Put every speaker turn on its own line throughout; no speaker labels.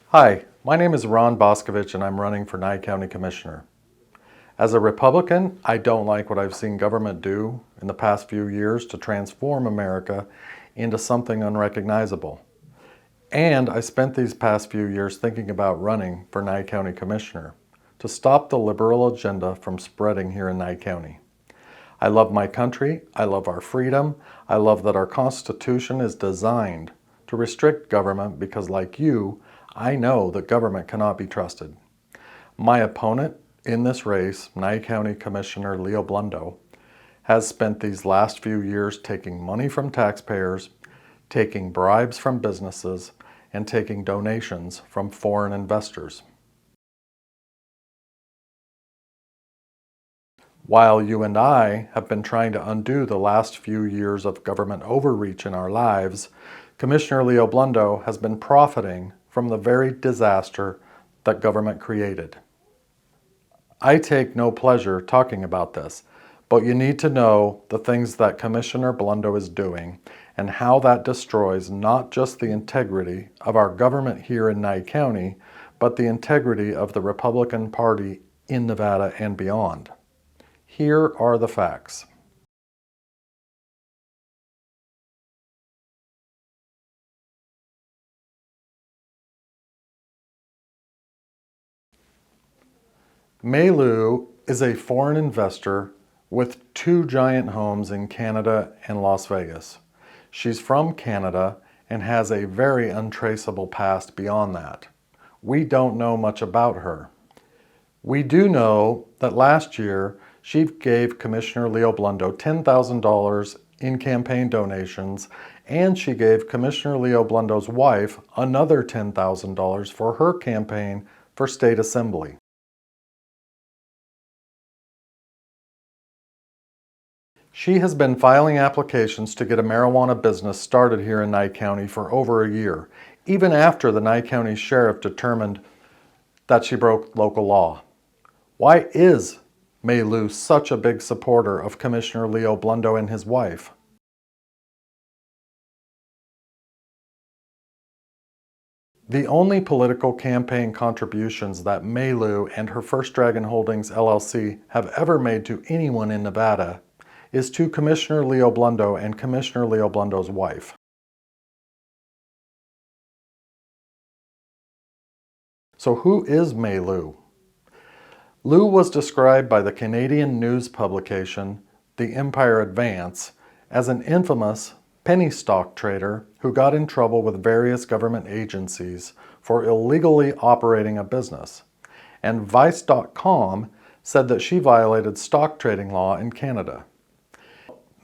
Hi, my name is Ron Boskovich and I'm running for Nye County Commissioner. As a Republican, I don't like what I've seen government do in the past few years to transform America into something unrecognizable. And I spent these past few years thinking about running for Nye County Commissioner to stop the liberal agenda from spreading here in Nye County. I love my country, I love our freedom, I love that our Constitution is designed to restrict government because, like you, I know that government cannot be trusted. My opponent in this race, Nye County Commissioner Leo Blundo, has spent these last few years taking money from taxpayers, taking bribes from businesses, and taking donations from foreign investors. While you and I have been trying to undo the last few years of government overreach in our lives, Commissioner Leo Blundo has been profiting from the very disaster that government created. I take no pleasure talking about this, but you need to know the things that Commissioner Blundo is doing and how that destroys not just the integrity of our government here in Nye County, but the integrity of the Republican Party in Nevada and beyond. Here are the facts. Mei is a foreign investor with 2 giant homes in Canada and Las Vegas. She's from Canada and has a very untraceable past beyond that. We don't know much about her. We do know that last year she gave Commissioner Leo Blundo $10,000 in campaign donations, and she gave Commissioner Leo Blundo's wife another $10,000 for her campaign for state assembly. She has been filing applications to get a marijuana business started here in Nye County for over a year, even after the Nye County Sheriff determined that she broke local law. Why is Mei such a big supporter of Commissioner Leo Blundo and his wife? The only political campaign contributions that Mei and her First Dragon Holdings LLC have ever made to anyone in Nevada is to Commissioner Leo Blundo and Commissioner Leo Blundo's wife. So who is Mei Lou? Lou was described by the Canadian news publication, The Empire Advance, as an infamous penny stock trader who got in trouble with various government agencies for illegally operating a business. And Vice.com said that she violated stock trading law in Canada.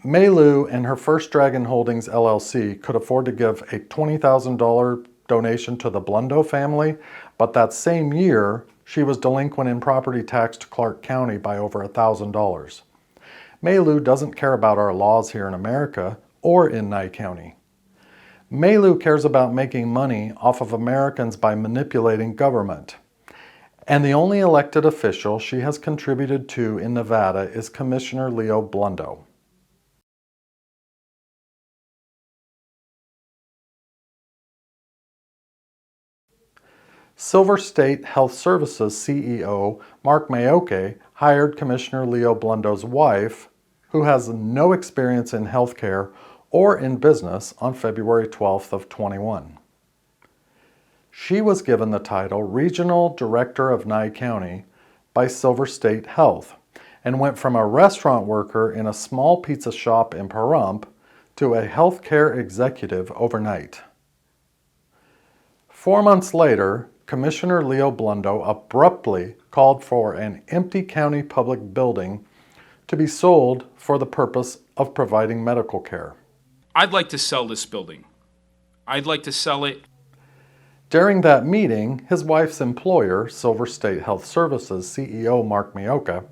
Mei and her First Dragon Holdings LLC could afford to give a $20,000 donation to the Blundo family, but that same year, she was delinquent in property tax to Clark County by over $1,000. Mei doesn't care about our laws here in America or in Nye County. Mei cares about making money off of Americans by manipulating government. And the only elected official she has contributed to in Nevada is Commissioner Leo Blundo. Silver State Health Services CEO Mark Mayoke hired Commissioner Leo Blundo's wife, who has no experience in healthcare or in business, on February 12th of 21. She was given the title Regional Director of Nye County by Silver State Health and went from a restaurant worker in a small pizza shop in Pahrump to a healthcare executive overnight. 4 months later, Commissioner Leo Blundo abruptly called for an empty county public building to be sold for the purpose of providing medical care.
I'd like to sell this building. I'd like to sell it.
During that meeting, his wife's employer, Silver State Health Services CEO Mark Mayoke,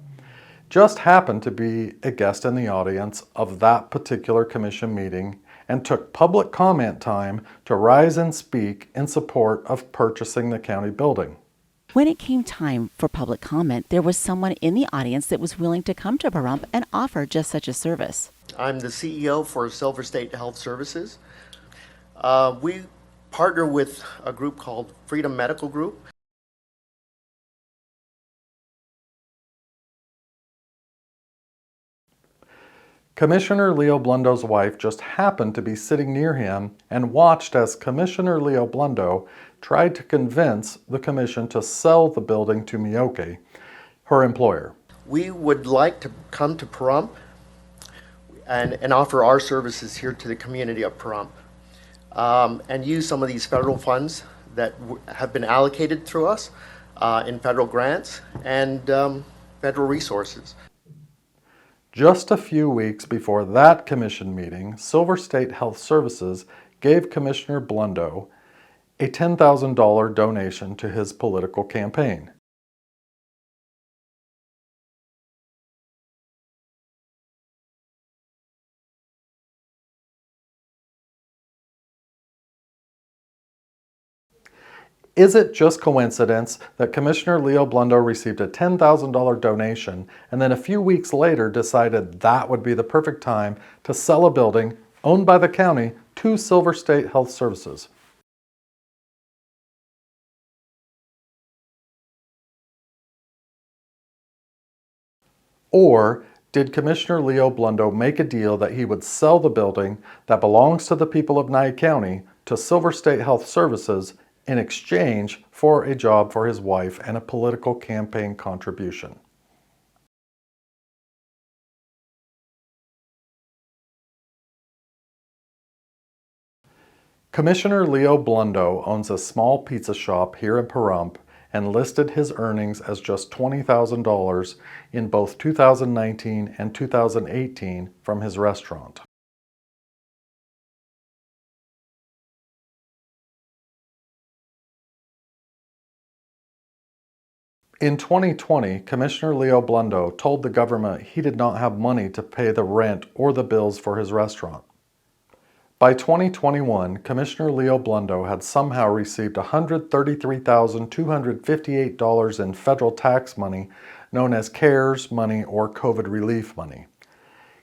just happened to be a guest in the audience of that particular commission meeting and took public comment time to rise and speak in support of purchasing the county building.
When it came time for public comment, there was someone in the audience that was willing to come to Pahrump and offer just such a service.
I'm the CEO for Silver State Health Services. We partner with a group called Freedom Medical Group.
Commissioner Leo Blundo's wife just happened to be sitting near him and watched as Commissioner Leo Blundo tried to convince the commission to sell the building to Mioke, her employer.
We would like to come to Pahrump and offer our services here to the community of Pahrump, and use some of these federal funds that have been allocated through us in federal grants and federal resources.
Just a few weeks before that commission meeting, Silver State Health Services gave Commissioner Blundo a $10,000 donation to his political campaign. Is it just coincidence that Commissioner Leo Blundo received a $10,000 donation and then a few weeks later decided that would be the perfect time to sell a building owned by the county to Silver State Health Services? Or did Commissioner Leo Blundo make a deal that he would sell the building that belongs to the people of Nye County to Silver State Health Services in exchange for a job for his wife and a political campaign contribution? Commissioner Leo Blundo owns a small pizza shop here in Pahrump and listed his earnings as just $20,000 in both 2019 and 2018 from his restaurant. In 2020, Commissioner Leo Blundo told the government he did not have money to pay the rent or the bills for his restaurant. By 2021, Commissioner Leo Blundo had somehow received $133,258 in federal tax money known as CARES money or COVID relief money.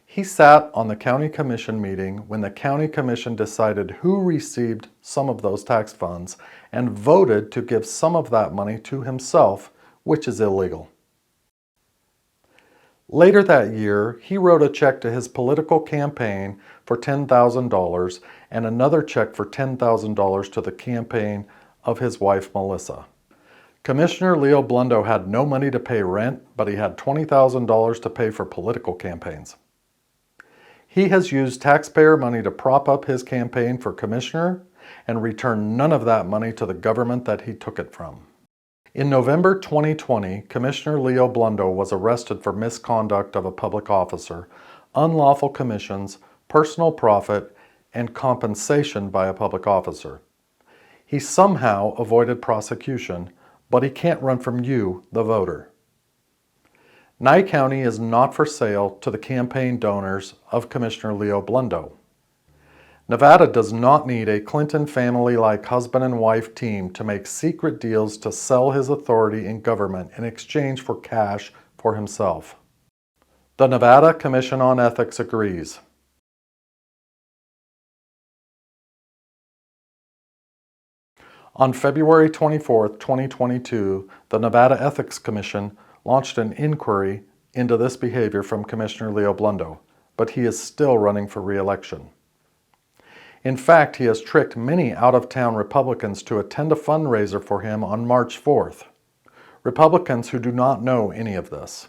He sat on the county commission meeting when the county commission decided who received some of those tax funds and voted to give some of that money to himself, which is illegal. Later that year, he wrote a check to his political campaign for $10,000 and another check for $10,000 to the campaign of his wife, Melissa. Commissioner Leo Blundo had no money to pay rent, but he had $20,000 to pay for political campaigns. He has used taxpayer money to prop up his campaign for commissioner and returned none of that money to the government that he took it from. In November 2020, Commissioner Leo Blundo was arrested for misconduct of a public officer, unlawful commissions, personal profit, and compensation by a public officer. He somehow avoided prosecution, but he can't run from you, the voter. Nye County is not for sale to the campaign donors of Commissioner Leo Blundo. Nevada does not need a Clinton family-like husband and wife team to make secret deals to sell his authority in government in exchange for cash for himself. The Nevada Commission on Ethics agrees. On February 24, 2022, the Nevada Ethics Commission launched an inquiry into this behavior from Commissioner Leo Blundo, but he is still running for re-election. In fact, he has tricked many out-of-town Republicans to attend a fundraiser for him on March 4th. Republicans who do not know any of this.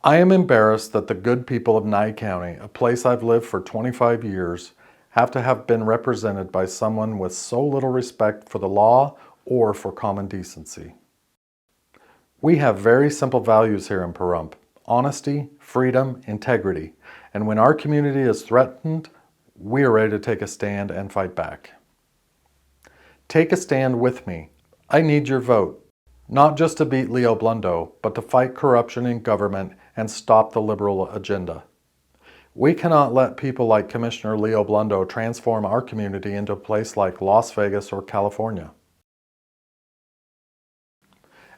I am embarrassed that the good people of Nye County, a place I've lived for 25 years, have to have been represented by someone with so little respect for the law or for common decency. We have very simple values here in Pahrump: honesty, freedom, integrity, and when our community is threatened, we are ready to take a stand and fight back. Take a stand with me. I need your vote, not just to beat Leo Blundo, but to fight corruption in government and stop the liberal agenda. We cannot let people like Commissioner Leo Blundo transform our community into a place like Las Vegas or California.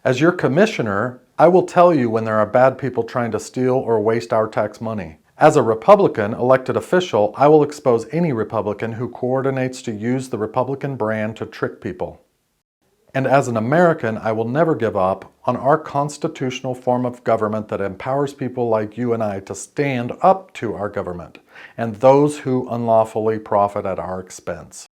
As your commissioner, I will tell you when there are bad people trying to steal or waste our tax money. As a Republican elected official, I will expose any Republican who coordinates to use the Republican brand to trick people. And as an American, I will never give up on our constitutional form of government that empowers people like you and I to stand up to our government and those who unlawfully profit at our expense.